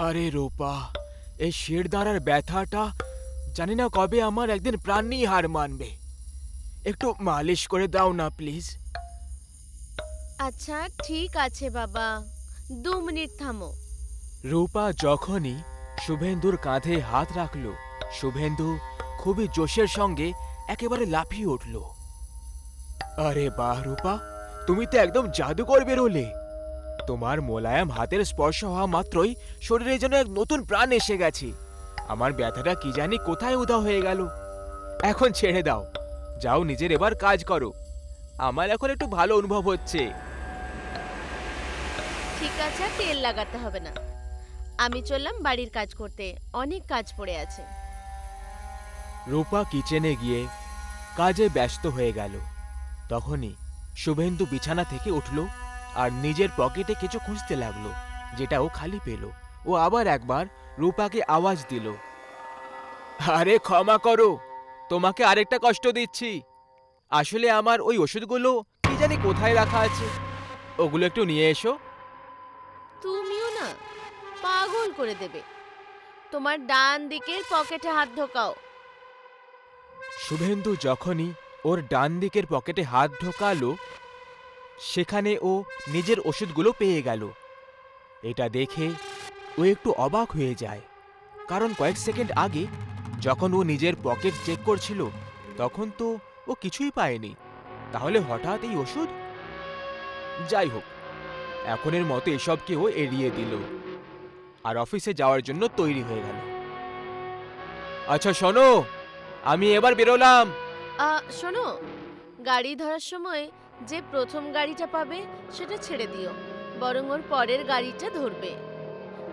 আরে রূপা, এই শিরদাঁড়ার ব্যথাটা জানি না কবে আমার একদিন প্রাণ নিয়ে হার মানবে। একটু মালিশ করে দাও না প্লিজ। আচ্ছা ঠিক আছে বাবা, 2 মিনিট থামো। রূপা যখনই শুভেন্দুর কাঁধে হাত রাখল, শুভেন্দু খুবই জোশের সঙ্গে একেবারে লাফিয়ে উঠল। আরে বাহ রূপা, তুমি তো একদম জাদুকর বেরোলে। তোমার মোলায়েম হাতের স্পর্শ হওয়া মাত্রই শরীরে যেন এক নতুন প্রাণ এসে গেছে। আমার ব্যথাটা কি জানি কোথায় উধাও হয়ে গেল। এখন ছেড়ে দাও, যাও নিজের এবার কাজ করো। আমার এখন একটু ভালো অনুভব হচ্ছে। ঠিক আছে, আর তেল লাগাতে হবে না। আমি চললাম বাড়ির কাজ করতে, অনেক কাজ পড়ে আছে। রূপা কিচেনে গিয়ে কাজে ব্যস্ত হয়ে গেল। তখনই শুভেন্দু বিছানা থেকে উঠল আর নিজের পকেটে কিছু খুঁজতে লাগলো, যেটা ও খালি পেল। ও আবার একবার রূপাকে আওয়াজ দিল, আরে ক্ষমা করো, তোমাকে আরেকটা কষ্ট দিচ্ছি। আসলে আমার ওই ওষুধগুলো কি জানি কোথায় রাখা আছে, ওগুলো একটু নিয়ে এসো। তুমিও না, পাগল করে দেবে। তোমার ডান দিকের পকেটে হাত ঢোকাও। শুভেন্দু যখনই ওর ডান দিকের পকেটে হাত ঢোকালো, সেখানে ও নিজের ওষুধগুলো পেয়ে গেল। এটা দেখে ও একটু অবাক হয়ে যায়, কারণ কয়েক সেকেন্ড আগে যখন ও নিজের পকেট চেক করছিল তখন তো ও কিছুই পায়নি। তাহলে হঠাৎ এই ওষুধ? যাই হোক, এখনের মতো এসবকে ও এড়িয়ে দিল আর অফিসে যাওয়ার জন্য তৈরি হয়ে গেল। আচ্ছা শোনো, আমি এবার বেরোলাম। শোনো, গাড়ি ধরার সময় যে প্রথম গাড়িটা পাবে সেটা ছেড়ে দিও, বরং ওর পরের গাড়িটা ধরবে।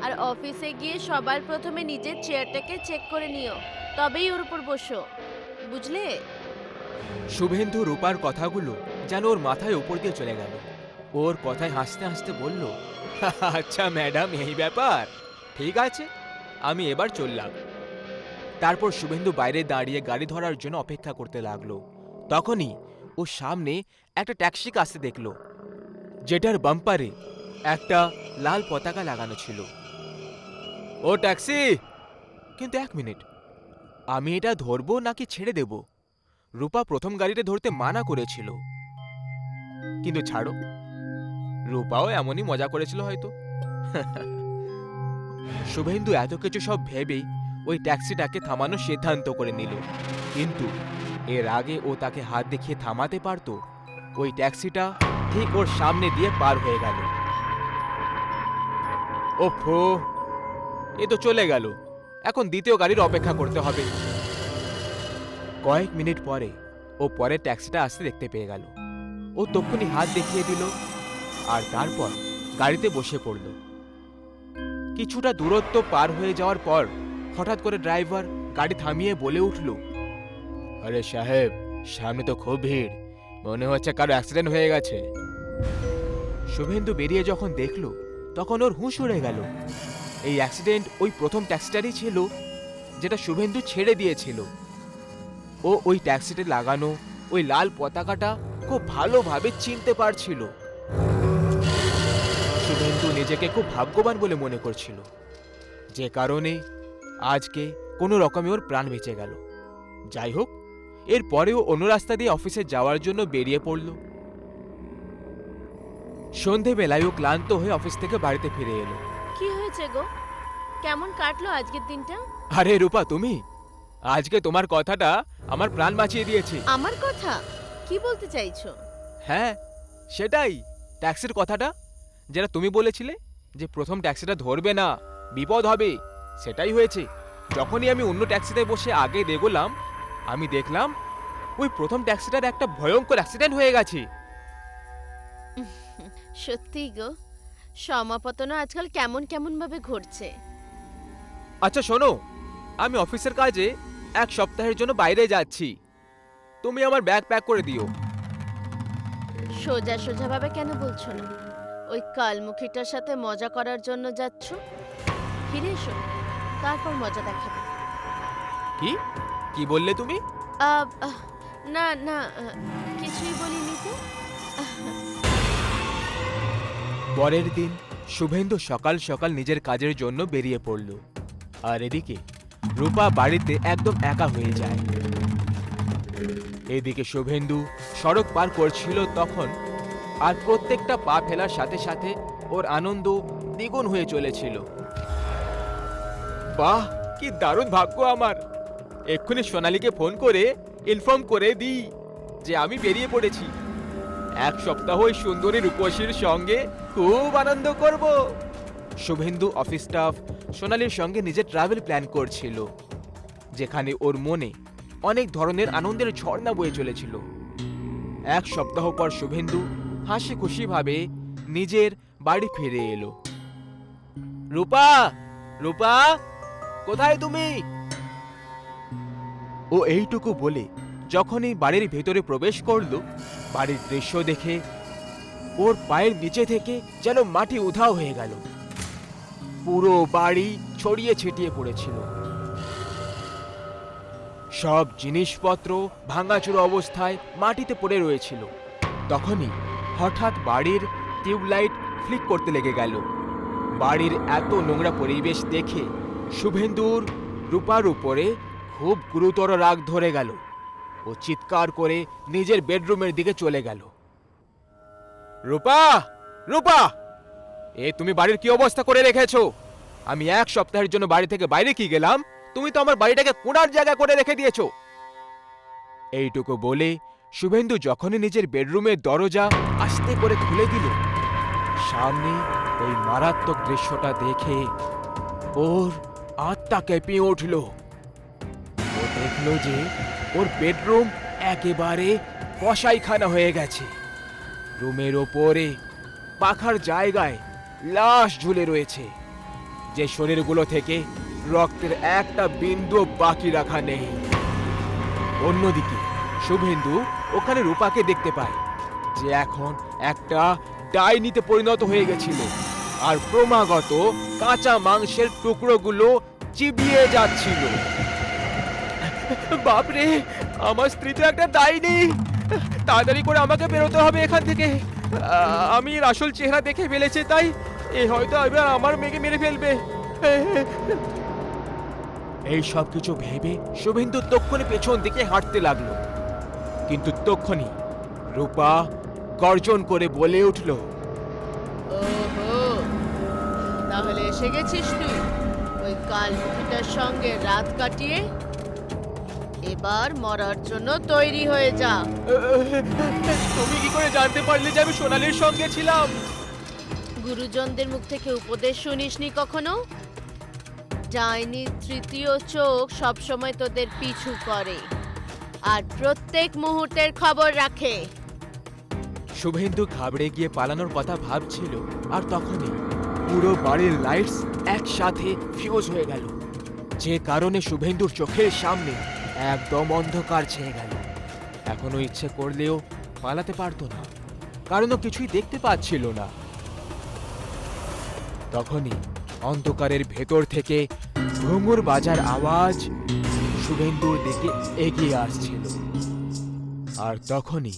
আর অফিসে গিয়ে সবার প্রথমে নিজের চেয়ারটাকে চেক করে নিও, তবেই ওর উপর বসো, বুঝলে? শুভেন্দু রূপার কথাগুলো যেন ওর মাথায় উপর দিয়ে চলে গেল। ওর কথায় হাসতে হাসতে বলল, আচ্ছা ম্যাডাম, এই ব্যাপার, ঠিক আছে, আমি এবার চললাম। তারপর শুভেন্দু বাইরে দাঁড়িয়ে গাড়ি ধরার জন্য অপেক্ষা করতে লাগলো। তখনই ও সামনে একটা ট্যাক্সিকে আসতে দেখল, যেটার বাম্পারে একটা লাল পতাকা লাগানো ছিল। ও ট্যাক্সি! কিন্তু এক মিনিট, আমি এটা ধরবো নাকি ছেড়ে দেব? রূপা প্রথম গাড়িটা ধরতে মানা করেছিল, কিন্তু ছাড়ো, রূপাও এমনই মজা করেছিল হয়তো। শুভেন্দু এত কিছু সব ভেবেই ওই ট্যাক্সিটাকে থামানোর সিদ্ধান্ত করে নিল, কিন্তু এর আগে ও তাকে হাত দেখিয়ে থামাতে পারত। ওই ট্যাক্সিটা ঠিক ওর সামনে দিয়ে পার হয়ে গেল। ওফো, এ তো চলে গেল। এখন দ্বিতীয় গাড়ির অপেক্ষা করতে হবে। কয়েক মিনিট পরে ও পরের ট্যাক্সিটা আসতে দেখতে পেয়ে গেল। ও তক্ষুনি হাত দেখিয়ে দিল আর তারপর গাড়িতে বসে পড়ল। কিছুটা দূরত্ব পার হয়ে যাওয়ার পর হঠাৎ করে ড্রাইভার গাড়ি থামিয়ে বলে উঠল, আরে সাহেব, সামনে তো খুব ভিড়, মনে হচ্ছে কারো অ্যাক্সিডেন্ট হয়ে গেছে। শুভেন্দু বেরিয়ে যখন দেখল তখন ওর হুঁশ উড়ে গেল। এই অ্যাক্সিডেন্ট ওই প্রথম ট্যাক্সিটারই ছিল, যেটা শুভেন্দু ছেড়ে দিয়েছিল। ও ওই ট্যাক্সিতে লাগানো ওই লাল পতাকাটা খুব ভালোভাবে চিনতে পারছিল। শুভেন্দু নিজেকে খুব ভাগ্যবান বলে মনে করছিল, যে কারণে আজকে কোনো রকমে ওর প্রাণ বেঁচে গেল। যাই হোক, এরপরেও অন্য রাস্তা দিয়ে অফিসে যাওয়ার জন্য বেরিয়ে পড়ল। সন্ধেবেলায় ও ক্লান্ত হয়ে অফিস থেকে বাড়িতে ফিরে এলো। কি হয়েছে গো? কেমন কাটলো আজকের দিনটা? আরে রূপা, তুমি! আজকে তোমার কথাটা আমার প্রাণ বাঁচিয়ে দিয়েছে। আমার কথা? কি বলতে চাইছো? হ্যাঁ, সেটাই, ট্যাক্সির কথাটা, যেটা তুমি বলেছিলে যে প্রথম ট্যাক্সিটা ধরবে না, বিপদ হবে, সেটাই হয়েছে। যখনই আমি অন্য ট্যাক্সিতে বসে আগে এগোলাম, আমি দেখলাম ওই প্রথম ট্যাক্সিটার একটা ভয়ঙ্কর অ্যাক্সিডেন্ট হয়ে গেছে। সত্যি গো, সমাপতনও আজকাল কেমন কেমন ভাবে ঘটছে। আচ্ছা শোনো, আমি অফিসের কাজে 1 সপ্তাহের জন্য বাইরে যাচ্ছি, তুমি আমার ব্যাগ প্যাক করে দিও। সোজা সোজা ভাবে কেন বলছো না? ওই কালমুখীটার সাথে মজা করার জন্য যাচ্ছ? ফিরে এসো, তারপর মজা দেখাবে। কি কি বললে তুমি? আহ, আহ, না না, কিছুই বলিনি তো। পরের দিন শুভেন্দু সকাল সকাল নিজের কাজের জন্য বেরিয়ে পড়ল। আর এদিকে রূপা বাড়িতে একদম একা হয়ে যায়। এদিকে শুভেন্দু সড়ক পার করছিল তখন, আর প্রত্যেকটা পা ফেলার সাথে সাথে ওর আনন্দ দ্বিগুণ হয়ে চলেছিল। বাহ, কি দারুণ ভাগ্য আমার! এক্ষুনি সোনালীকে ফোন করে ইনফর্ম করে দিই যে আমি বেরিয়ে পড়েছি। এক সপ্তাহ ওই সুন্দরী রূপসীর সঙ্গে খুব আনন্দ করব। শুভেন্দু অফিস স্টাফ সোনালীর সঙ্গে নিজের ট্রাভেল প্ল্যান করছিল, যেখানে ওর মনে অনেক ধরনের আনন্দের ঝর্ণা বয়ে চলেছিল। এক সপ্তাহ পর শুভেন্দু হাসি খুশি ভাবে নিজের বাড়ি ফিরে এলো। রূপা, রূপা, কোথায় তুমি? ও এইটুকু বলে যখনই বাড়ির ভেতরে প্রবেশ করলো, বাড়ির দৃশ্য দেখে ওর পায়ের নিচে থেকে যেন মাটি উধাও হয়ে গেল। পুরো বাড়ি ছড়িয়ে ছিটিয়ে পড়েছিল। সব জিনিসপত্র ভাঙাচুরো অবস্থায় মাটিতে পড়ে রয়েছিল। তখনই হঠাৎ বাড়ির টিউবলাইট ফ্লিক করতে লেগে গেল। বাড়ির এত নোংরা পরিবেশ দেখে শুভেন্দুর রূপার উপরে খুব গুরুতর রাগ ধরে গেল। ও চিৎকার করে নিজের বেডরুমের দিকে চলে গেল। রূপা, রূপা, এ তুমি বাড়ির কি অবস্থা করে রেখেছো? আমি এক সপ্তাহের জন্য বাড়ি থেকে বাইরে কি গেলাম, তুমি তো আমার বাড়িটাকে কোণার জায়গা করে রেখে দিয়েছো। এইটুকু বলে শুভেন্দু যখনই নিজের বেডরুমের দরজা আস্তে করে খুলে দিল, সামনে ওই মারাত্মক দৃশ্যটা দেখে ওর আত্মা কেঁপে উঠল। ও দেখল যে ওর বেডরুম একেবারে কসাইখানা হয়ে গেছে। রুমের ওপরে পাখার জায়গায় লাশ ঝুলে রয়েছে, যে শরীরগুলো থেকে রক্তের একটা বিন্দু বাকি রাখা নেই। অন্যদিকে শুভেন্দু ওখানে রূপাকে দেখতে পায়, যে এখন একটা ডাইনিতে পরিণত হয়ে গেছিল আর ক্রমাগত কাঁচা মাংসের টুকরোগুলো চিবিয়ে যাচ্ছিল। বাপরে, আমার স্ত্রী তো একটা ডাইনি! তাড়াতাড়ি করে আমাকে বেরোতে হবে এখান থেকে। আমি এর আসল চেহারা দেখে ফেলেছি, তাই এ হয়তো এবার আমার মেয়েকে মেরে ফেলবে। এই সব কিছু ভেবে শুভেন্দু তক্ষণি পেছন দিকে হাঁটতে লাগলো। কিন্তু তক্ষণি রূপা গর্জন করে বলে উঠল, ওহো, তাহলে এসে গেছিস তুই ওই কালমুখিটার সঙ্গে রাত কাটিয়ে? এবার মরার জন্য তৈরি হয়ে যা। তুমি কি করে জানতে পারলে যে আমি সোনালীর সঙ্গে ছিলাম? গুরুজনদের মুখ থেকে উপদেশ শুনিসনি কখনো? ডাইনির তৃতীয় চোখ সবসময় তোদের পিছু করে আর প্রত্যেক মুহূর্তের খবর রাখে। শুভেন্দু ঘাবড়ে গিয়ে পালানোর কথা ভাবছিল, আর তখনই পুরো বাড়ির লাইটস একসাথে ফিউজ হয়ে গেল, যে কারণে শুভেন্দুর চোখের সামনে একদম অন্ধকার ছেয়ে গেল। এখনো ইচ্ছে করলেও পালাতে পারতো না, কারণ ও কিছুই দেখতে পাচ্ছিল না। তখনই অন্ধকারের ভেতর থেকে ঘুঙুর বাজার আওয়াজ শুভেন্দুর দিকে এগিয়ে আসছিল। আর তখনই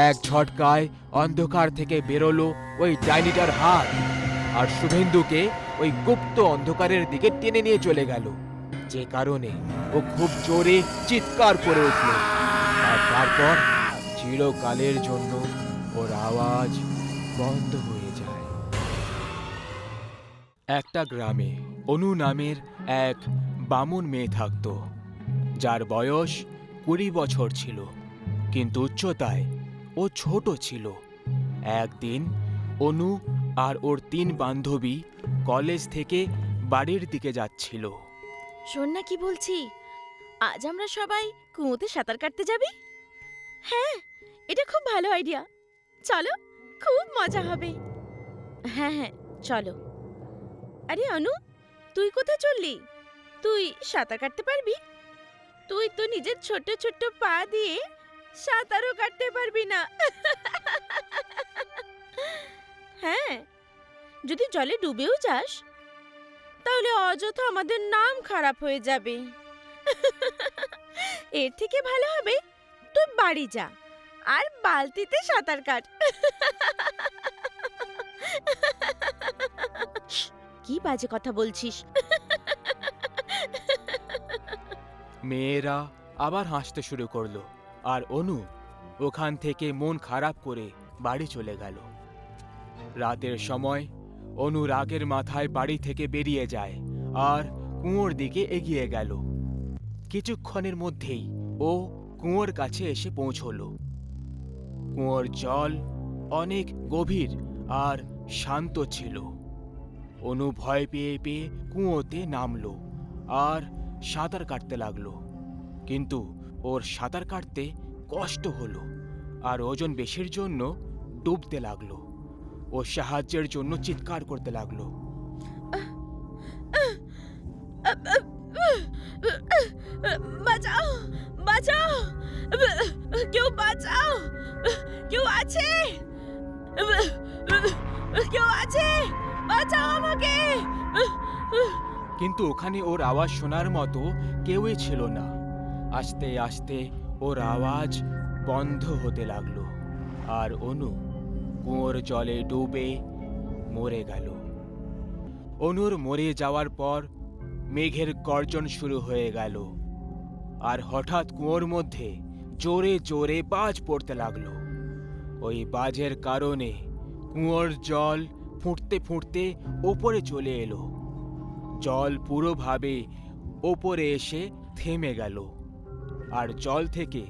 এক ঝটকায় অন্ধকার থেকে বেরোলো ওই ডাইনিটার হাত, আর শুভেন্দুকে ওই গুপ্ত অন্ধকারের দিকে টেনে নিয়ে চলে গেল, যে কারণে ও খুব জোরে চিৎকার করে উঠল। আর তারপর চিরকালের জন্য ওর আওয়াজ বন্ধ হয়ে যায়। একটা গ্রামে অনু নামের এক বামুন মেয়ে থাকত, যার বয়স 20 বছর ছিল, কিন্তু উচ্চতায় ও ছোট ছিল। একদিন অনু আর ওর 3 বান্ধবী কলেজ থেকে বাড়ির দিকে যাচ্ছিল। শোন না কি বলছি, আজ আমরা সবাই কুয়োতে সাঁতার কাটতে যাবি? হ্যাঁ, এটা খুব ভালো আইডিয়া। চলো, খুব মজা হবে। হ্যাঁ হ্যাঁ, চলো। আরে অনু, তুই কোথায় চললি? তুই সাঁতার কাটতে পারবি? তুই তো নিজের ছোট ছোট পা দিয়ে সাঁতারও কাটতে পারবি না। হ্যাঁ, যদি জলে ডুবেও যাস তাহলে অযথা আমাদের নাম খারাপ হয়ে যাবে। এর থেকে ভালো হবে তুই বাড়ি যা আর বালতিতে সাঁতার কাট। কি বাজে কথা বলছিস? মেয়েরা আবার হাসতে শুরু করলো আর অনু ওখান থেকে মন খারাপ করে বাড়ি চলে গেল। রাতের সময় অনু রাগের মাথায় বাড়ি থেকে বেরিয়ে যায় আর কুয়োর দিকে এগিয়ে গেল। কিছুক্ষণের মধ্যেই ও কুয়োর কাছে এসে পৌঁছলো। কুয়োর জল অনেক গভীর আর শান্ত ছিল। অনু ভয় পেয়ে পেয়ে কুয়োতে নামলো আর সাঁতার কাটতে লাগলো, কিন্তু ওর সাঁতার কাটতে কষ্ট হলো আর ওজন বেশির জন্য ডুবতে লাগলো। ও সাহায্যের জন্য চিৎকার করতে লাগলো। বাঁচাও, বাঁচাও, কেউ বাঁচাও, কেউ আছে, কেউ আছে, বাঁচাও আমাকে। কিন্তু ওখানে ওর আওয়াজ শোনার মতো কেউই ছিল না। আস্তে আস্তে ওর আওয়াজ বন্ধ হতে লাগলো আর অনু কুয়োর জলে ডুবে মরে গেল। অনুর মরে যাওয়ার পর মেঘের গর্জন শুরু হয়ে গেল আর হঠাৎ কুয়োর মধ্যে জোরে জোরে বাজ পড়তে লাগলো। ওই বাজের কারণে কুয়োর জল ফুটতে ফুটতে ওপরে চলে এলো। জল পুরোভাবে ওপরে এসে থেমে গেল আর জল থেকে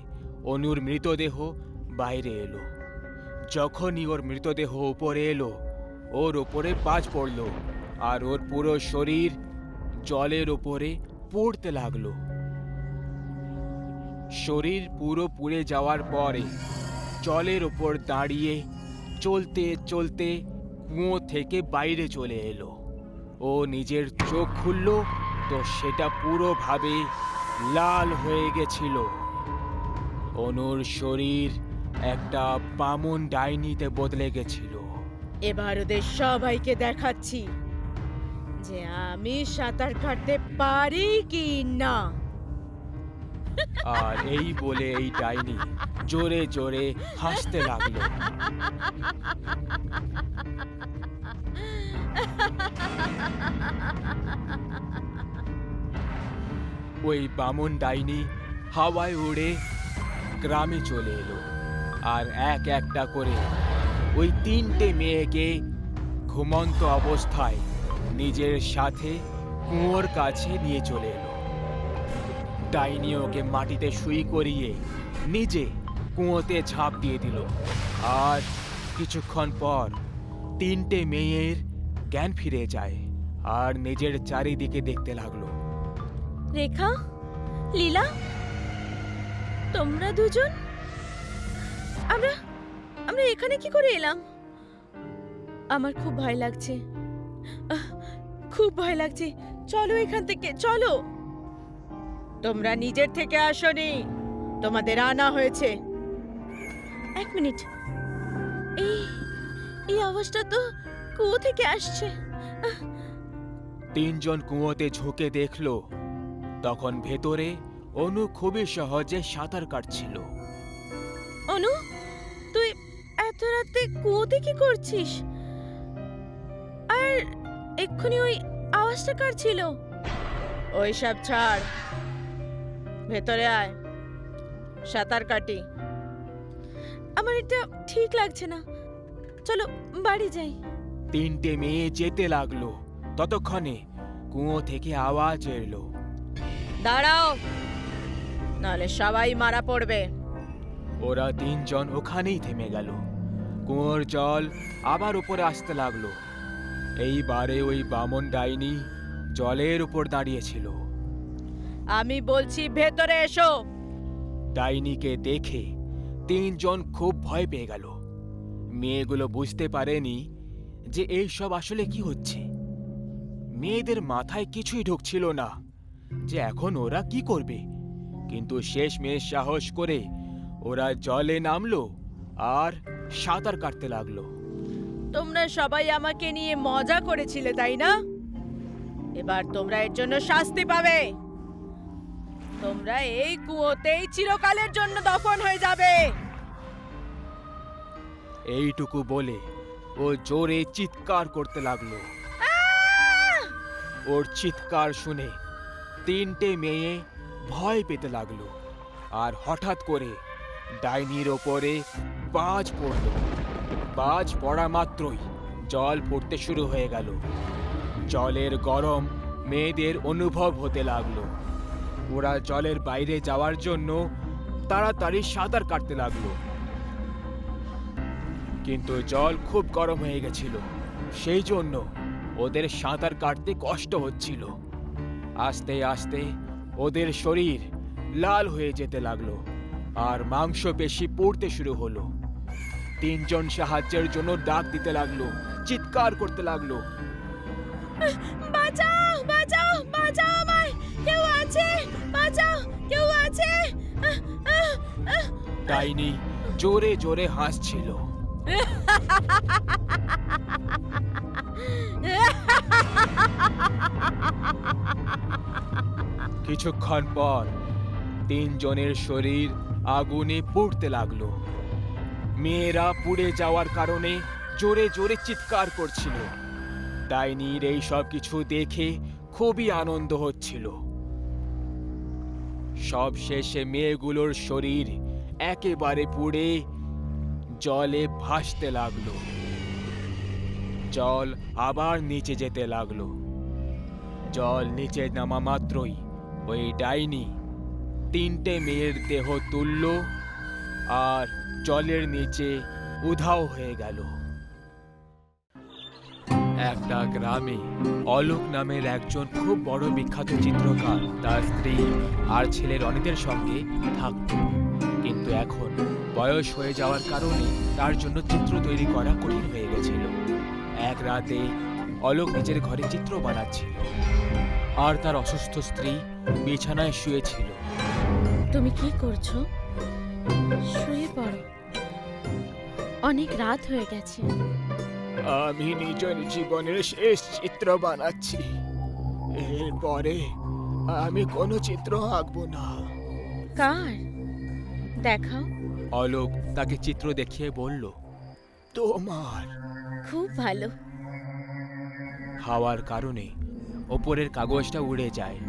অনুর মৃতদেহ বাইরে এলো। যখনই ওর মৃতদেহ উপরে এলো, ওর ওপরে বাজ পড়ল আর ওর পুরো শরীর জলের ওপরে পড়তে লাগলো। শরীর পুরো পুড়ে যাওয়ার পরে জলের ওপর দাঁড়িয়ে চলতে চলতে কুয়ো থেকে বাইরে চলে এলো। ও নিজের চোখ খুলল তো সেটা পুরোভাবে লাল হয়ে গেছিল। অনুর শরীর একটা বামন ডাইনিতে বদলে গেছিল। এবার ওদের সবাইকে দেখাচ্ছি যে আমি সাঁতার কাটতে পারি কি না। আর এই বলে এই ডাইনি জোরে জোরে হাসতে লাগলো। ওই বামন ডাইনি হাওয়ায় উড়ে গ্রামে চলে এলো আর এক একটা করে ওই 3টে মেয়েকে ঘুমন্ত অবস্থায় নিজের সাথে কুয়োর কাছে নিয়ে চলে এলো। ডাইনি ওকে মাটিতে শুই করিয়ে নিজে কুয়োতে ঝাঁপ দিয়ে দিল আর কিছুক্ষণ পর 3টে মেয়ের জ্ঞান ফিরে যায় আর নিজের চারিদিকে দেখতে লাগলো। রেখা, লীলা, তোমরা দুজন, আমরা আমরা এখানে কি করে এলাম? আমার খুব ভয় লাগছে, খুব ভয় লাগছে। চলো এখান থেকে, চলো। তোমরা নিজের থেকে আসোনি, তোমাদের আনা হয়েছে। এক মিনিট, এই আওয়াজটা তো কুয়ো থেকে আসছে। 3জন কুয়োতে ঝুঁকে দেখলো, তখন ভেতরে অনু খুবই সহজে সাঁতার কাটছিল। অনু, তুই এত রাতে কুয়োতে কি করছিস? আর এক্ষুনি ওই আওয়াজটা কার ছিল? ওই সব ছাড়, ভেতরে আয়, সাঁতার কাটি। আমার এটা ঠিক লাগছে না, চলো বাড়ি যাই। 3টে মেয়ে যেতে লাগলো। ততক্ষণে কুয়ো থেকে আওয়াজ এলো, দাঁড়াও, নাহলে সবাই মারা পড়বে। ওরা 3জন ওখানেই থেমে গেল। কুয়োর জল আবার উপরে আসতে লাগলো। এইবারে ওই বামন ডাইনি জলের উপর দাঁড়িয়েছিল। আমি বলছি ভেতরে এসো। ডাইনিকে দেখে 3জন খুব ভয় পেয়ে গেল। মেয়েগুলো বুঝতে পারেনি যে এই সব আসলে কি হচ্ছে। মেয়েদের মাথায় কিছুই ঢুকছিল না যে এখন ওরা কি করবে। কিন্তু শেষমেশ সাহস করে ওরা জলে নামলো আর সাঁতার কাটতে লাগলো। তোমরা সবাই আমাকে নিয়ে মজা করেছিলে, তাই না? এবার তোমরা এর জন্য শাস্তি পাবে। তোমরা এই কুয়োতেই চিরকালের জন্য দফন হয়ে যাবে। এইটুকু বলে ও জোরে চিৎকার করতে লাগলো। ওর চিৎকার শুনে তিনটে মেয়ে ভয় পেতে লাগলো। আর হঠাৎ করে ডাইনির ওপরে বাজ পড়ল। বাজ পড়া মাত্রই জল পড়তে শুরু হয়ে গেল। জলের গরম মেয়েদের অনুভব হতে লাগলো। ওরা জলের বাইরে যাওয়ার জন্য তাড়াতাড়ি সাঁতার কাটতে লাগলো, কিন্তু জল খুব গরম হয়ে গেছিল। সেই জন্য ওদের সাঁতার কাটতে কষ্ট হচ্ছিল। আস্তে আস্তে ওদের শরীর লাল হয়ে যেতে লাগলো আর মাংসপেশি পড়তে শুরু হলো। তিনজন সাহায্যের জন্য ডাক দিতে লাগলো, চিৎকার করতে লাগলো, বাঁচাও বাঁচাও বাঁচাও আমায়, কেউ আছে, বাঁচাও, কেউ আছে। ডাইনি জোরে জোরে হাসছিল। কিছুক্ষণ পর তিনজনের শরীর আগুনে পুড়তে লাগলো। মেয়েরা পুড়ে যাওয়ার কারণে জোরে জোরে চিৎকার করছিল। ডাইনির এই সব কিছু দেখে খুবই আনন্দ হচ্ছিল। সব শেষে মেয়েগুলোর শরীর একেবারে পুড়ে জলে ভাসতে লাগলো। জল আবার নিচে যেতে লাগলো। জল নিচে নামা মাত্রই ওই ডাইনি তিনটে মেয়ের দেহ তুলল আর জলের নিচে উধাও হয়ে গেল। একটা গ্রামে অলোক নামের একজন খুব বড় বিখ্যাত চিত্রকার তার স্ত্রী আর ছেলে রনিদের সঙ্গে থাকত। কিন্তু এখন বয়স হয়ে যাওয়ার কারণে তার জন্য চিত্র তৈরি করা কঠিন হয়ে গেছিল। এক রাতে অলোক নিজের ঘরে চিত্র বানাচ্ছিল আর তার অসুস্থ স্ত্রী বিছানায় শুয়েছিল। তুমি কি করছো? শুয়ে পড়ো, অনেক রাত হয়ে গেছে। আমি নিজের জীবনের শেষ চিত্র বানাচ্ছি, এরপরে আমি কোনো চিত্র আঁকবো না। কার? দেখাও। অলোক তাকে চিত্র দেখিয়ে বলল, তোমার। খুব ভালো। হাওয়ার কারণে ওপরের কাগজটা উড়ে যায়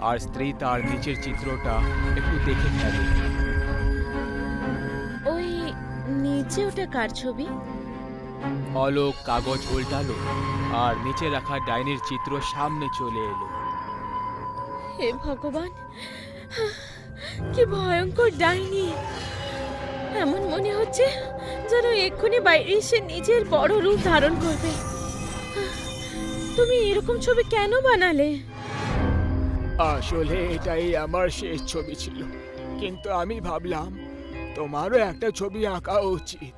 আর স্ত্রী তার নিচের চিত্রটা একটু দেখে ফেলে। ওই নিচে ওটা কার ছবি? অলোক কাগজ উল্টালো আর নিচে রাখা ডাইনির চিত্র সামনে চলে এলো। হে ভগবান, কি ভয়ঙ্কর ডাইনি! এমন মনে হচ্ছে যেন এক্ষুনি বাইরে এসে নিজের বড় রূপ ধারণ করবে। তুমি এরকম ছবি কেন বানালে? আসলে এটাই আমার শেষ ছবি ছিল, কিন্তু আমি ভাবলাম তোমারও একটা ছবি আঁকা উচিত।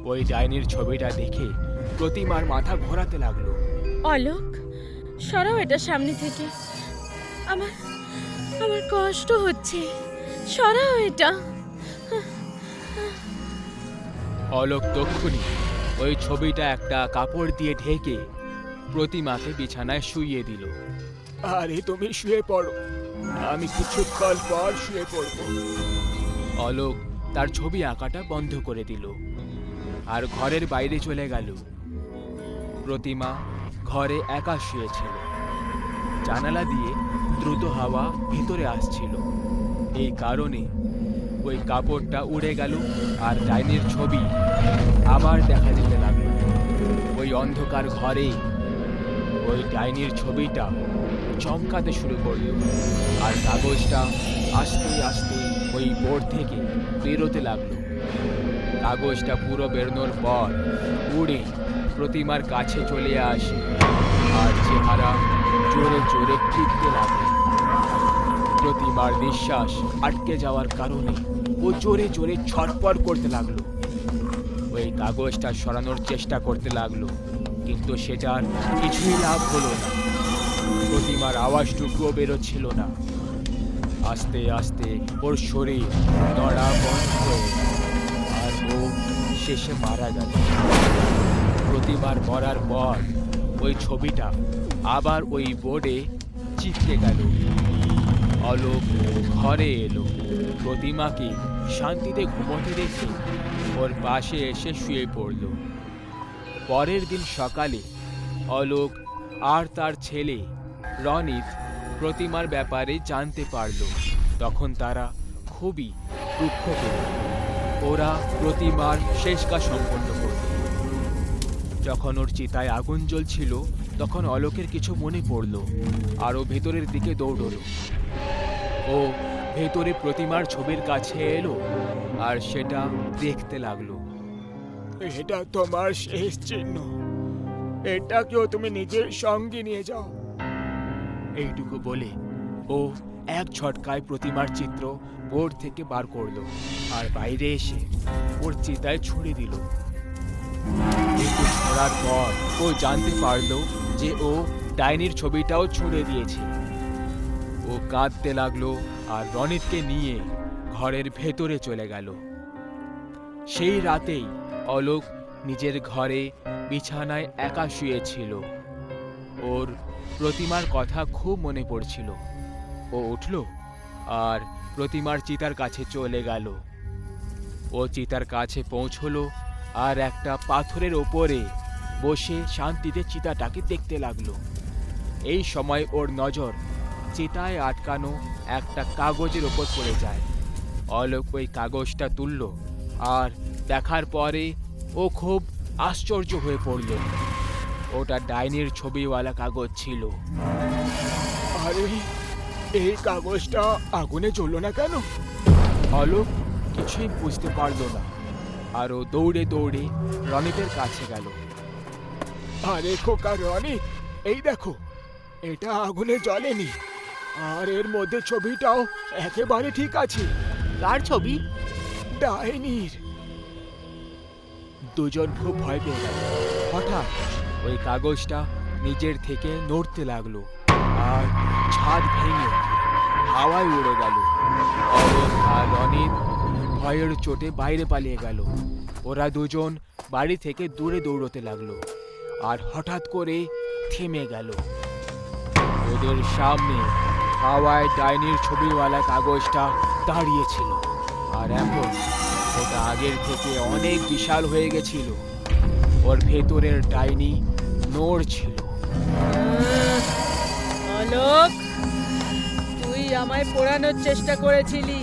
ওই ডাইনির ছবিটা দেখে প্রতিমার মাথা ঘোরাতে লাগলো। অলোক, সরাও এটা সামনে থেকে। আমার আমার কষ্ট হচ্ছে, সরাও এটা। অলোক তক্ষুনি ওই ছবিটা একটা কাপড় দিয়ে ঢেকে প্রতিমাকে বিছানায় শুইয়ে দিল। আরে তুমি শুয়ে পড়ো, আমি কিছুক্ষণ পর শুয়ে পড়ব। অলোক তার ছবি আঁকাটা বন্ধ করে দিল আর ঘরের বাইরে চলে গেল। প্রতিমা ঘরে একা শুয়েছিল। জানালা দিয়ে দ্রুত হাওয়া ভিতরে আসছিল। এই কারণে ওই কাপড়টা উড়ে গেল আর ডাইনির ছবি আবার দেখা যেতে লাগলো। ওই অন্ধকার ঘরে ওই ডাইনির ছবিটা চমকাতে শুরু করলো আর কাগজটা আস্তে আস্তে ওই বোর্ড থেকে বেরোতে লাগলো। কাগজটা পুরো বেরোনোর পর উড়ে প্রতিমার কাছে চলে আসে আর চেহারা জোরে জোরে টিপতে লাগলো। প্রতিমার নিঃশ্বাস আটকে যাওয়ার কারণে ও জোরে জোরে ছটফট করতে লাগলো। ওই কাগজটা সরানোর চেষ্টা করতে লাগলো, কিন্তু সেটার কিছুই লাভ হলো না। প্রতিমার আওয়াজটুকুও বেরোচ্ছিল না। আস্তে আস্তে ওর শরীর নড়া বন্ধ হয়ে গেল আর ও শেষে মারা গেল। প্রতিমার মরার পর ওই ছবিটা আবার ওই বোর্ডে চিপকে গেল। অলোক ঘরে এলো। প্রতিমাকে শান্তিতে ঘুমোতে দেখে ওর পাশে এসে শুয়ে পড়ল। পরের দিন সকালে অলোক আর তার ছেলে রনিত প্রতিমার ব্যাপারে জানতে পারল, তখন তারা খুবই দুঃখ পেল। ওরা প্রতিমার শেষ কাজ সম্পন্ন করল। যখন ওর চিতায় আগুন জ্বলছিল তখন অলোকের কিছু মনে পড়ল, আর ও ভেতরের দিকে দৌড়ল। ও ভেতরে প্রতিমার ছবির কাছে এলো আর সেটা দেখতে লাগলো। এটা তোমার শেষ চিহ্ন, এটাকেও তুমি নিজের সঙ্গে নিয়ে যাও। এইটুকু বলে ও এক ঝটকায় প্রতিমার চিত্র বোর্ড থেকে বার করলো আর বাইরে এসে ওর চিতায় ছুঁড়ে দিল। কিন্তু ছড়ার পর ও জানতে পারলো যে ও ডাইনির ছবিটাও ছুঁড়ে দিয়েছে। ও কাঁদতে লাগলো আর রনিতকে নিয়ে ঘরের ভেতরে চলে গেল। সেই রাতেই অলোক নিজের ঘরে বিছানায় একা শুয়েছিল। ওর প্রতিমার কথা খুব মনে পড়ছিল। ও উঠল আর প্রতিমার চিতার কাছে চলে গেল। ও চিতার কাছে পৌঁছলো আর একটা পাথরের ওপরে বসে শান্তিতে চিতাটাকে দেখতে লাগলো। এই সময় ওর নজর চিতায় আটকানো একটা কাগজের ওপর পড়ে যায়। অলোক ওই কাগজটা তুলল আর দেখার পরে ও খুব আশ্চর্য হয়ে পড়ল। ওটা ডাইনির ছবিওয়ালা কাগজ ছিল। আরে, এই কাগজটা আগুনে জ্বললো না কেন? অলোক কিছুই বুঝতে পারল না আর ও দৌড়ে দৌড়ে রনিতের কাছে গেল। আরে খোকা রনি, এই দেখো, এটা আগুনে জ্বলেনি, আর এর মধ্যে ছবিটাও একেবারে ঠিক আছে। কার ছবি? ডাইনির। দুজন খুব ভয় পেয়ে গেল। হঠাৎ ওই কাগজটা নিজের থেকে নড়তে লাগলো আর ছাদ ভেঙে হাওয়ায় উড়ে গেল। অলোক আর রনিত ভয়ের চোটে বাইরে পালিয়ে গেল। ওরা দুজন বাড়ি থেকে দূরে দৌড়তে লাগলো আর হঠাৎ করে থেমে গেল। ওদের সামনে হাওয়ায় ডাইনির ছবিওয়ালা কাগজটা দাঁড়িয়েছিল, আর এখন ওটা আগের থেকে অনেক বিশাল হয়ে গেছিল। ওর ভেতরের ডাইনি নড়ছিল। অলোক, তুই আমায় পোড়ানোর চেষ্টা করেছিলি,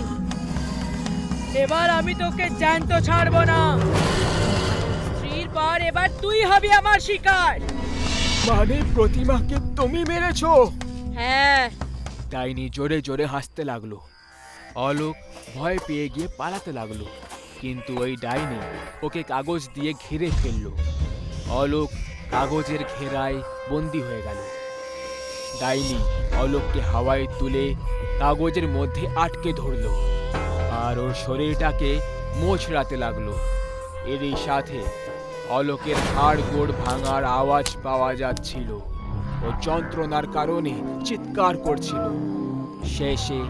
এবার আমি তোকে জ্যান্ত ছাড়বো না। স্ত্রীর পর এবার তুই হবি আমার শিকার। মানে প্রতিমাকে তুমি মেরেছো? হ্যাঁ। ডাইনি জোরে জোরে হাসতে লাগলো। অলোক ভয় পেয়ে গিয়ে পালাতে লাগলো, কিন্তু ওই ডাইনি ওকে কাগজ দিয়ে ঘিরে ফেললো। অলোক কাগজের ঘেরায় বন্দি হয়ে গেল। ডাইনি অলোককে হাওয়ায় তুলে কাগজের মধ্যে আটকে ধরলো আর ওর শরীরটাকে মোচড়াতে লাগলো। এরই সাথে অলোকের হাড় গোড় ভাঙার আওয়াজ পাওয়া যাচ্ছিল। ও যন্ত্রণার কারণে চিৎকার করছিল। শেষে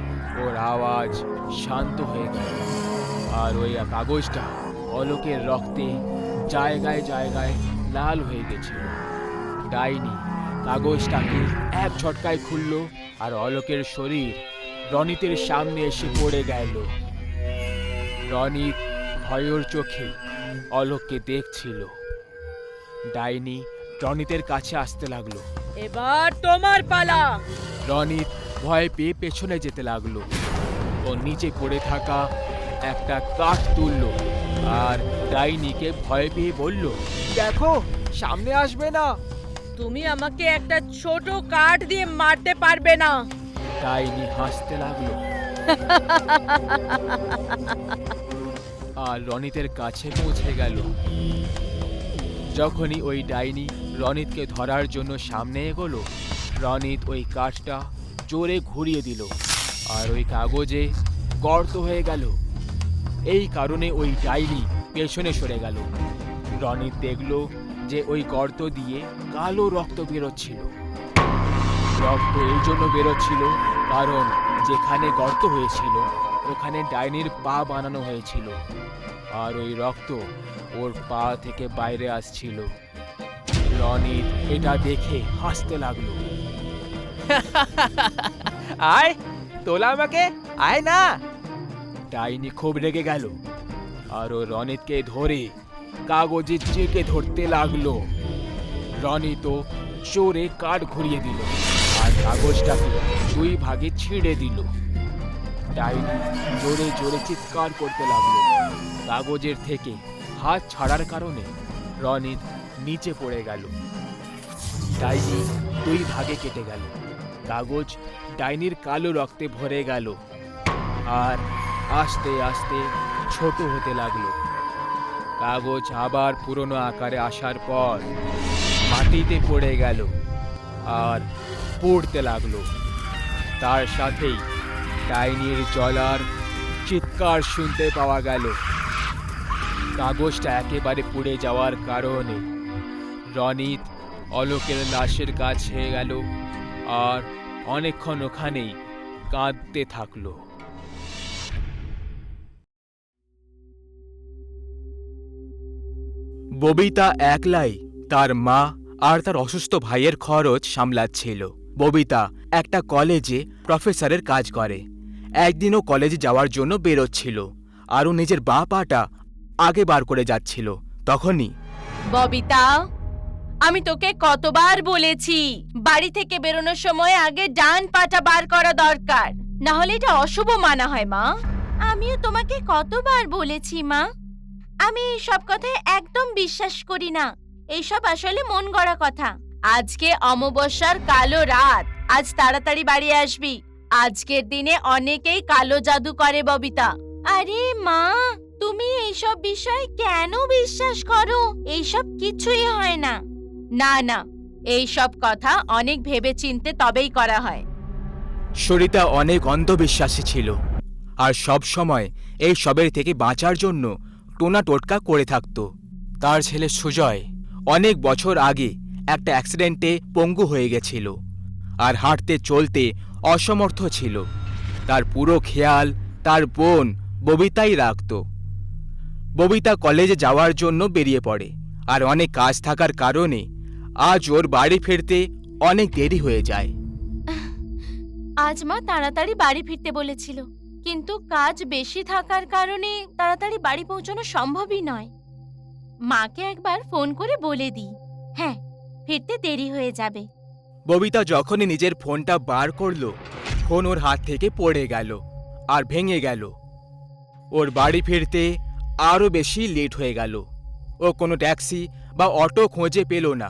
ওর আওয়াজ শান্ত হয়ে গেল আর ওই কাগজটা অলোকের রক্তে জায়গায় জায়গায় লাল হয়ে গেছিল। ডাইনি কাগজটাকে এক ঝটকায় খুলল আর অলোকের শরীর রনিতের সামনে এসে পড়ে গেল। রনিত ভয়ের চোখে অলোককে দেখছিল। ডাইনি রনিতের কাছে আসতে লাগলো। এবার তোমার পালা। রনিত ভয় পেয়ে পেছনে যেতে লাগলো। ও নিচে পড়ে থাকা একটা কাঠ তুললো আর ডাইনিকে ভয় পেয়ে বলল, দেখো, সামনে আসবে না। তুমি আমাকে একটা ছোট কাঠ দিয়ে মারতে পারবে না। ডাইনি হাসতে লাগলো আর রনিতের কাছে পৌঁছে গেল। যখনই ওই ডাইনি রনিতকে ধরার জন্য সামনে এগোলো, রনিত ওই কাঠটা জোরে ঘুরিয়ে দিল আর ওই কাগজে গর্ত হয়ে গেল। এই কারণে ওই ডাইনি পেছনে সরে গেল। রনিত দেখলো যে ওই গর্ত দিয়ে কালো রক্ত বেরোচ্ছিল। রক্ত এই জন্য বেরোচ্ছিল কারণ যেখানে গর্ত হয়েছিল ওখানে ডাইনির পা বানানো হয়েছিল, আর ওই রক্ত ওর পা থেকে বাইরে আসছিল। রনিত এটা দেখে হাসতে লাগলো। আয়, তোলা আমাকে, আয় না। ডাইনি খুব রেগে গেল আর ও রনিতকে ধরে কাগজে চেপে ধরতে লাগলো। রনিত জোরে কাঠ ঘুরিয়ে দিল আর কাগজটাকে 2 ভাগে ছিঁড়ে দিল। ডাইনি জোরে জোরে চিৎকার করতে লাগলো। কাগজের থেকে হাত ছাড়ার কারণে রনিত নিচে পড়ে গেল। ডাইনি 2 ভাগে কেটে গেল। কাগজ ডাইনির কালো রক্তে ভরে গেল আর আস্তে আস্তে ছোট হতে লাগলো। কাগজ আবার পুরনো আকারে আসার পর মাটিতে পড়ে গেল আর পড়তে লাগলো। তার সাথেই ডাইনির জ্বলার চিৎকার শুনতে পাওয়া গেল। কাগজটা একেবারে পুড়ে যাওয়ার কারণে রনিত অলোকের লাশের কাছে গেল আর অনেকক্ষণ ওখানেই কাঁদতে থাকলো। ববিতা একলাই তার মা আর তার অসুস্থ ভাইয়ের খরচ সামলাচ্ছিল। ববিতা একটা কলেজে প্রফেসরের কাজ করে। একদিনও কলেজে যাওয়ার জন্য বেরোচ্ছিল আর ও নিজের বাঁ পাটা আগে বার করে যাচ্ছিল। তখনই ববিতা, আমি তোকে কতবার বলেছি বাড়ি থেকে বেরোনোর সময় আগে ডান পাটা বার করা দরকার, না হলে এটা অশুভ মানা হয়। মা, আমিও তোমাকে কতবার বলেছি মা, আমি এই সব কথায় একদম বিশ্বাস করি না। এইসব আসলে মন গড়া কথা। আজকে অমাবস্যার কালো রাত, আজ তাড়াতাড়ি বাড়ি আসবি। আজকের দিনে অনেকেই কালো জাদু করে ববিতা। আরে মা, তুমি এইসব বিষয় কেন বিশ্বাস করো? এইসব কিছুই হয় না। না না, এইসব কথা অনেক ভেবে চিনতে তবেই করা হয়। সরিতা অনেক অন্ধবিশ্বাসী ছিল আর সব সময় এই সবের থেকে বাঁচার জন্য টোনা টোটকা করে থাকত। তার ছেলে সুজয় অনেক বছর আগে একটা অ্যাক্সিডেন্টে পঙ্গু হয়ে গেছিল আর হাঁটতে চলতে অসমর্থ ছিল। তার পুরো খেয়াল তার বোন ববিতাই রাখত। ববিতা কলেজে যাওয়ার জন্য বেরিয়ে পড়ে আর অনেক কাজ থাকার কারণে আজ ওর বাড়ি ফিরতে অনেক দেরি হয়ে যায়। আজ মা তাড়াতাড়ি বাড়ি ফিরতে বলেছিল, কিন্তু কাজ বেশি থাকার কারণে তাড়াতাড়ি বাড়ি পৌঁছানো সম্ভবই নয়। মাকে একবার ফোন করে বলে দিই, হ্যাঁ, ফিরতে দেরি হয়ে যাবে। ববিতা যখনই নিজের ফোনটা বার করলো, ফোন ওর হাত থেকে পড়ে গেল আর ভেঙে গেল। ওর বাড়ি ফিরতে আরও বেশি লেট হয়ে গেল। ও কোনো ট্যাক্সি বা অটো খুঁজে পেল না।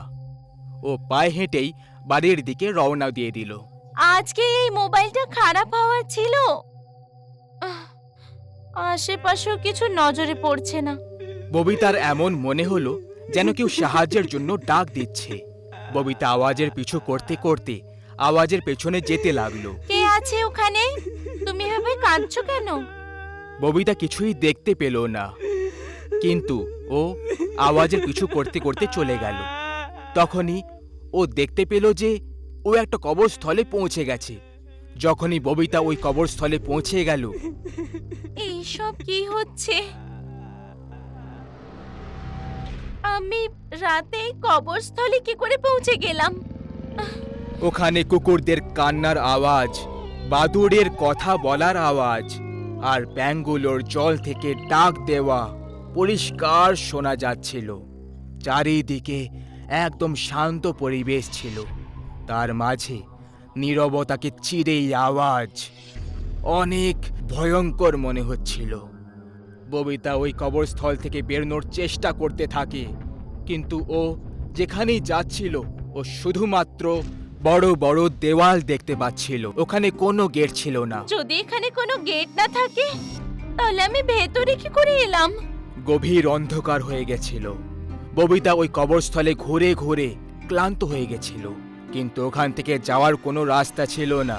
ও পায়ে হেঁটেই বাড়ির দিকে রওনা দিয়ে দিল। আজকে এই মোবাইলটা খারাপ হওয়ার ছিল। আশেপাশেও কিছু নজরে পড়ছে না। ববিতার এমন মনে হলো যেন কেউ সাহায্যের জন্য ডাক দিচ্ছে। ববিতা আওয়াজের পিছু করতে করতে আওয়াজের পেছনে যেতে লাগলো। কে আছে ওখানে? তুমি এভাবে কাঁদছো কেন? ববিতা কিছুই দেখতে পেল না, কিন্তু ও আওয়াজের পিছু করতে করতে চলে গেল। তখনই ও দেখতে পেল যে ও একটা কবরস্থলে পৌঁছে গেছে। যখনই ববিতা ওই কবরস্থলে পৌঁছে গেল, এইসব কি হচ্ছে? আমি রাতে কবরস্থলে কি করে পৌঁছে গেলাম? ওখানে কুকুরদের কান্নার আওয়াজ, বাদুড়ের কথা বলার আওয়াজ আর ব্যাঙগুলোর জল থেকে ডাক দেওয়া পরিষ্কার শোনা যাচ্ছিল। চারিদিকে একদম শান্ত পরিবেশ ছিল। তার মাঝে নীরবতাকে চিরে আওয়াজ অনেক ভয়ঙ্কর মনে হচ্ছিল। ববিতা ওই কবরস্থল থেকে বেরোনোর চেষ্টা করতে থাকে, কিন্তু ও যেখানেই যাচ্ছিল ও শুধুমাত্র বড় বড় দেওয়াল দেখতে পাচ্ছিল। ওখানে কোনো গেট ছিল না। যদি এখানে কোনো গেট না থাকে তাহলে আমি ভেতরে কি করে এলাম? গভীর অন্ধকার হয়ে গেছিল। ববিতা ওই কবরস্থলে ঘুরে ঘুরে ক্লান্ত হয়ে গেছিল, কিন্তু ওখান থেকে যাওয়ার কোনো রাস্তা ছিল না।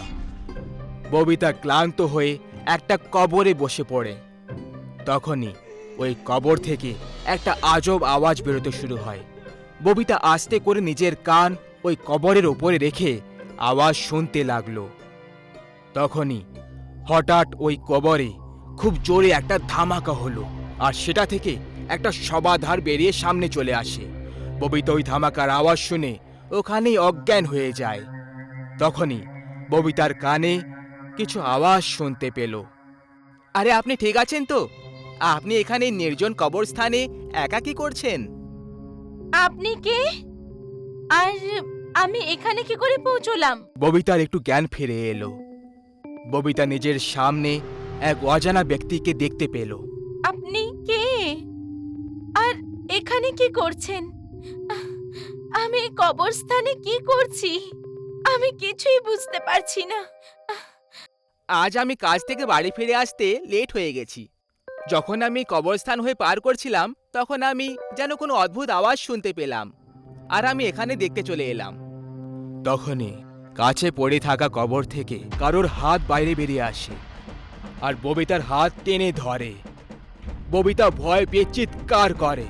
ববিতা ক্লান্ত হয়ে একটা কবরে বসে পড়ে। তখনই ওই কবর থেকে একটা আজব আওয়াজ বেরোতে শুরু হয়। ববিতা আস্তে করে নিজের কান ওই কবরের ওপরে রেখে আওয়াজ শুনতে লাগলো। তখনই হঠাৎ ওই কবরে খুব জোরে একটা ধামাকা হলো আর সেটা থেকে একটা সবাধার বেরিয়ে সামনে চলে আসে। ববিতা ওই ধামাকার আওয়াজ শুনে ওখানেই অজ্ঞান হয়ে যায়। তখনই ববিতার কানে কিছু আওয়াজ শুনতে পেল। আরে আপনি ঠিক আছেন তো? আপনি এখানে নির্জন কবরস্থানে একা কি করছেন? আপনি কে? আর আমি এখানে কি করে পৌঁছলাম? ববিতার একটু জ্ঞান ফিরে এলো। ববিতা নিজের সামনে এক অজানা ব্যক্তিকে দেখতে পেল। আপনি কে? আর এখানে কি করছেন? আমি কবরস্থানে কি করছি? আমি কিছুই বুঝতে পারছি না। আজ আমি কাজ থেকে বাড়ি ফিরে আসতে লেট হয়ে গেছি। যখন আমি কবরস্থান হয়ে পার করছিলাম তখন আমি যেন কোনো অদ্ভুত আওয়াজ শুনতে পেলাম, আর আমি এখানে দেখতে চলে এলাম। তখনই কাছে পড়ে থাকা কবর থেকে কারোর হাত বাইরে বেরিয়ে আসে আর ববিতার হাত টেনে ধরে। ববিতা ভয় পেয়ে চিৎকার করে।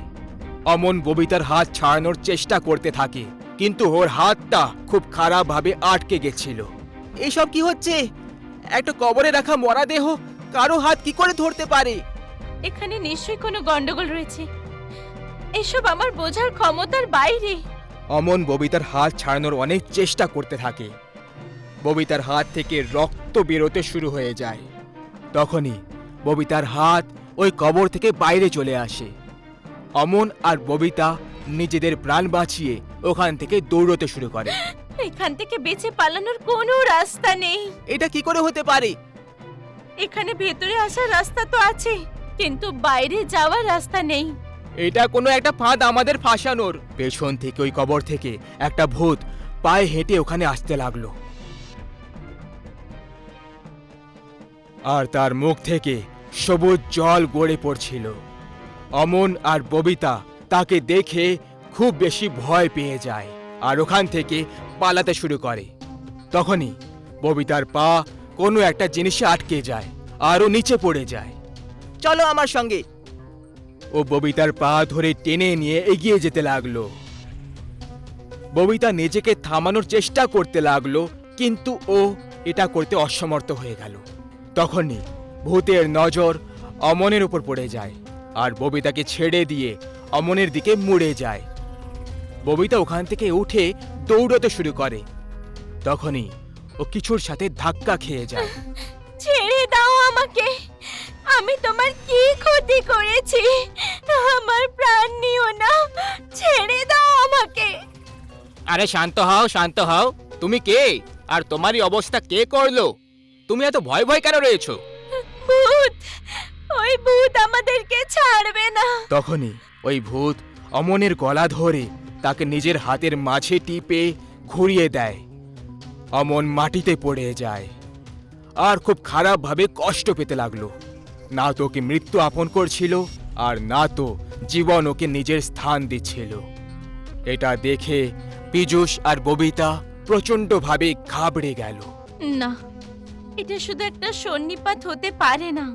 অমন ববিতার হাত ছাড়ানোর চেষ্টা করতে থাকে, কিন্তু ওর হাতটা খুব খারাপভাবে আটকে গেছিল। এসব কি হচ্ছে? একটা কবরে রাখা মরা দেহ কারো হাত কি করে ধরতে পারে? এখানে নিশ্চয়ই কোনো গন্ডগোল রয়েছে। এসব আমার বোঝার ক্ষমতার বাইরে। অমন ববিতার হাত ছাড়ানোর অনেক চেষ্টা করতে থাকে। ববিতার হাত থেকে রক্ত বেরোতে শুরু হয়ে যায়। তখনই ববিতার হাত ওই কবর থেকে বাইরে চলে আসে। অমন আর ববিতা নিজেদের প্রাণ বাঁচিয়ে ওখান থেকে দৌড়তে শুরু করে। এখান থেকে বেঁচে পালানোর কোনো রাস্তা নেই। এটা কি করে হতে পারে? এখানে ভেতরে আসার রাস্তা তো আছে, কিন্তু বাইরে যাওয়ার রাস্তা নেই। এটা কোনো একটা ফাঁদ আমাদের ফাঁসানোর। পেছন থেকে ওই কবর থেকে একটা ভূত পায়ে হেঁটে ওখানে আসতে লাগলো, আর তার মুখ থেকে সবুজ জল গড়ে পড়ছিল। অমন আর ববিতা তাকে দেখে খুব বেশি ভয় পেয়ে যায় আর ওখান থেকে পালাতে শুরু করে। তখনই ববিতার পা কোনো একটা জিনিসে আটকে যায় আর ও নিচে পড়ে যায়। চলো আমার সঙ্গে। ও ববিতার পা ধরে টেনে নিয়ে এগিয়ে যেতে লাগলো। ববিতা নিজেকে থামানোর চেষ্টা করতে লাগলো, কিন্তু ও এটা করতে অসমর্থ হয়ে গেল। তখনই ভূতের নজর অমনের উপর পড়ে যায় আর ববিতাকে ছেড়ে দিয়ে অমনের দিকে মুড়ে যায়। ববিতা ওখান থেকে উঠে দৌড়তে শুরু করে। তখনই ও কিছুর সাথে ধাক্কা খেয়ে যায়। ছেড়ে দাও আমাকে। আমি তোমার কি ক্ষতি করেছি? আমার প্রাণ নিও না। ছেড়ে দাও আমাকে। আরে শান্ত হও, শান্ত হও। তুমি কে? আর তোমারই অবস্থা কে করলো? তুমি এত ভয় ভয় কেন রয়েছো? ভূত! ওই ভূত আমাদেরকে ছাড়বে না। তখনই ওই ভূত অমনের গলা ধরে তাকে নিজের হাতের মাঝে টিপে ঘুরিয়ে দেয়। অমন মাটিতে পড়ে যায় আর খুব খারাপভাবে কষ্ট পেতে লাগলো। না তো ওকে মৃত্যু আপন করছিল, আর না তো জীবন ওকে নিজের স্থান দিচ্ছিল। এটা দেখে পীযূষ আর ববিতা প্রচণ্ডভাবে ঘাবড়ে গেল। না, এটা শুধু একটা সন্নিপাত হতে পারে না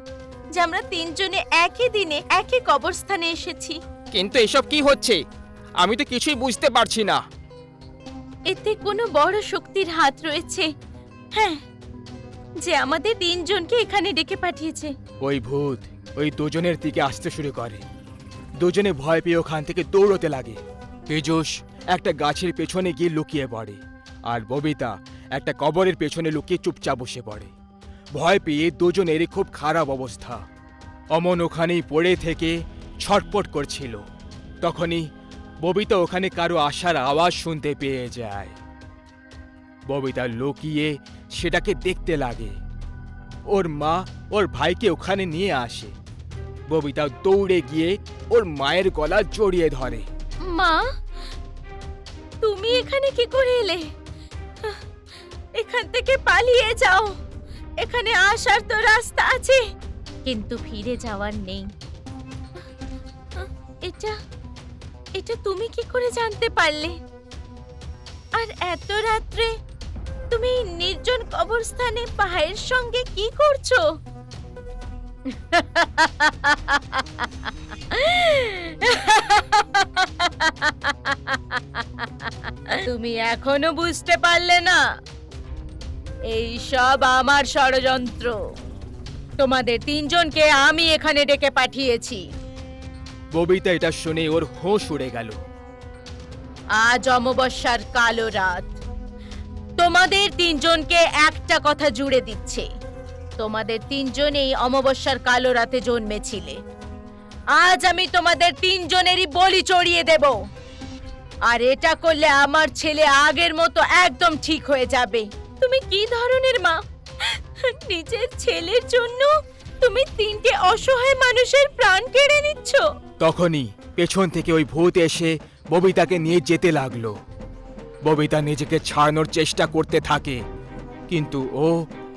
যে আমরা তিনজনে একই দিনে একই কবরস্থানে এসেছি। কিন্তু এসব কি হচ্ছে? আমি তো কিছুই বুঝতে পারছি না। এতে কোনো বড় শক্তির হাত রয়েছে, হ্যাঁ, যে আমাদের তিনজনকে এখানে ডেকে পাঠিয়েছে। ওই ভূত ওই দুজনের দিকে আসতে শুরু করে। দুজনে ভয় পেয়ে ওখান থেকে দৌড়তে লাগে। পীযূষ একটা গাছের পেছনে গিয়ে লুকিয়ে পড়ে, আর ববিতা একটা কবরের পেছনে লুকিয়ে চুপচাপ বসে পড়ে। ভয় পেয়ে দুজনেরই খুব খারাপ অবস্থা। অমন ওখানেই পড়ে থেকে ছটপট করছিল। তখনই ববিতা ওখানে কারো আসার আওয়াজ শুনতে পেয়ে যায়। ববিতা লুকিয়ে সেটাকে দেখতে লাগে। ওর মা ওর ভাইকে ওখানে নিয়ে আসে। ববিতা দৌড়ে গিয়ে ওর মায়ের গলা জড়িয়ে ধরে। মা, তুমি এখানে কি করে এলে? এখান থেকে পালিয়ে যাও। এখানে আসার তো রাস্তা আছে, কিন্তু ফিরে যাওয়ার নেই। এটা এটা তুমি কি করে জানতে পারলে? আর এত রাত্রে তুমি নির্জন কবরস্থানে ভাইয়ের সঙ্গে কি করছো? তুমি এখনো বুঝতে পারলে না? এই সব আমার ষড়যন্ত্র। তোমাদের তিনজনকে আমি এখানে ডেকে পাঠিয়েছি। ববিতা এটা শুনে ওর হোশ উড়ে গেল। আজ অমাবস্যার কালো রাত। তোমাদের তিনজনকে একটা কথা জুড়ে দিচ্ছে, তোমাদের তিনজনেই অমাবস্যার কালো রাতে জন্মেছিলে। আজ আমি তোমাদের তিনজনেরই বলি চড়িয়ে দেব। আর এটা করলে আমার ছেলে আগের মতো একদম ঠিক হয়ে যাবে। তুমি কি ধরনের মা? নিজের ছেলের জন্য তুমি 3টে অসহায় মানুষের প্রাণ কেড়ে নিচ্ছ। তখনই পেছন থেকে ওই ভূত এসে ববিতাকে নিয়ে যেতে লাগলো। ববিতা নিজেকে ছাড়ানোর চেষ্টা করতে থাকে, কিন্তু ও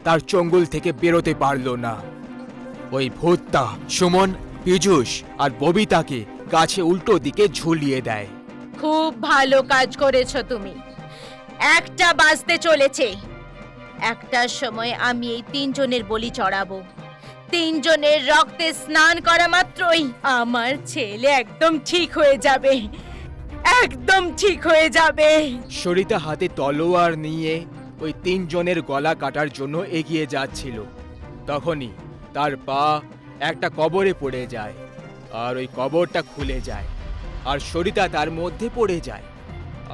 তার চঙ্গুল থেকে বেরোতে পারল না। ওই ভূতটা সুমন, পীযূষ আর ববিতাকে গাছে উল্টো দিকে ঝুলিয়ে দেয়। খুব ভালো কাজ করেছো তুমি। একটা বাজতে চলেছে, একটার সময় আমি এই 3জনের বলি চড়াবো। 3জনের রক্তে স্নান করা মাত্রই আমার ছেলে একদম ঠিক হয়ে যাবে, একদম ঠিক হয়ে যাবে। সরিতা হাতে তলোয়ার নিয়ে ওই 3জনের গলা কাটার জন্য এগিয়ে যাচ্ছিল। তখনই তার পা একটা কবরে পড়ে যায়, আর ওই কবরটা খুলে যায়, আর সরিতা তার মধ্যে পড়ে যায়,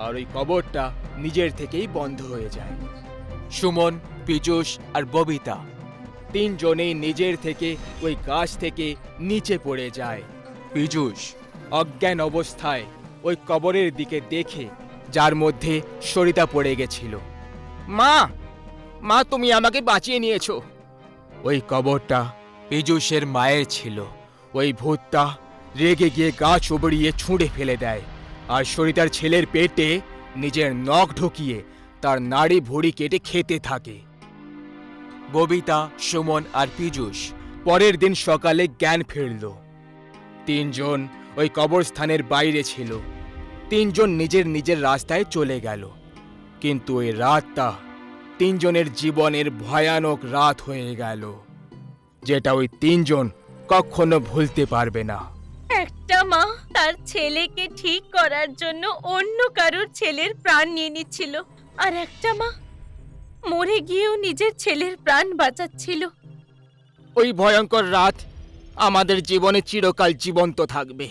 আর ওই কবরটা নিজের থেকেই বন্ধ হয়ে যায়। সুমন, পীযূষ আর ববিতা 3জনেই নিজের থেকে ওই গাছ থেকে নিচে পড়ে যায়। পীযূষ অজ্ঞান অবস্থায় ওই কবরের দিকে দেখে, যার মধ্যে সরিতা পড়ে গেছিল। মা, মা, তুমি আমাকে বাঁচিয়ে নিয়েছো। ওই কবরটা পীযূষের মায়ের ছিল। ওই ভূতটা রেগে গিয়ে গাছ উবড়িয়ে ছুঁড়ে ফেলে দেয়, আর সরিতার ছেলের পেটে নিজের নখ ঢুকিয়ে তার নাড়ি ভুঁড়ি কেটে খেতে থাকে। ববিতা, সুমন আর পীযূষ পরের দিন সকালে জ্ঞান ফিরল। 3জন ওই কবরস্থানের বাইরে ছিল। 3জন নিজের নিজের রাস্তায় চলে গেল, কিন্তু ওই রাতটা 3জনের জীবনের ভয়ানক রাত হয়ে গেল, যেটা ওই 3জন কখনো ভুলতে পারবে না। একটা মা তার ছেলেকে ঠিক করার জন্য অন্য কারোর ছেলের প্রাণ নিয়ে নিচ্ছিল, আর একটা মা মরে গিয়েও নিজের ছেলের প্রাণ বাঁচাচ্ছিল। ওই ভয়ঙ্কর রাত আমাদের জীবনে চিরকাল জীবন্ত থাকবে।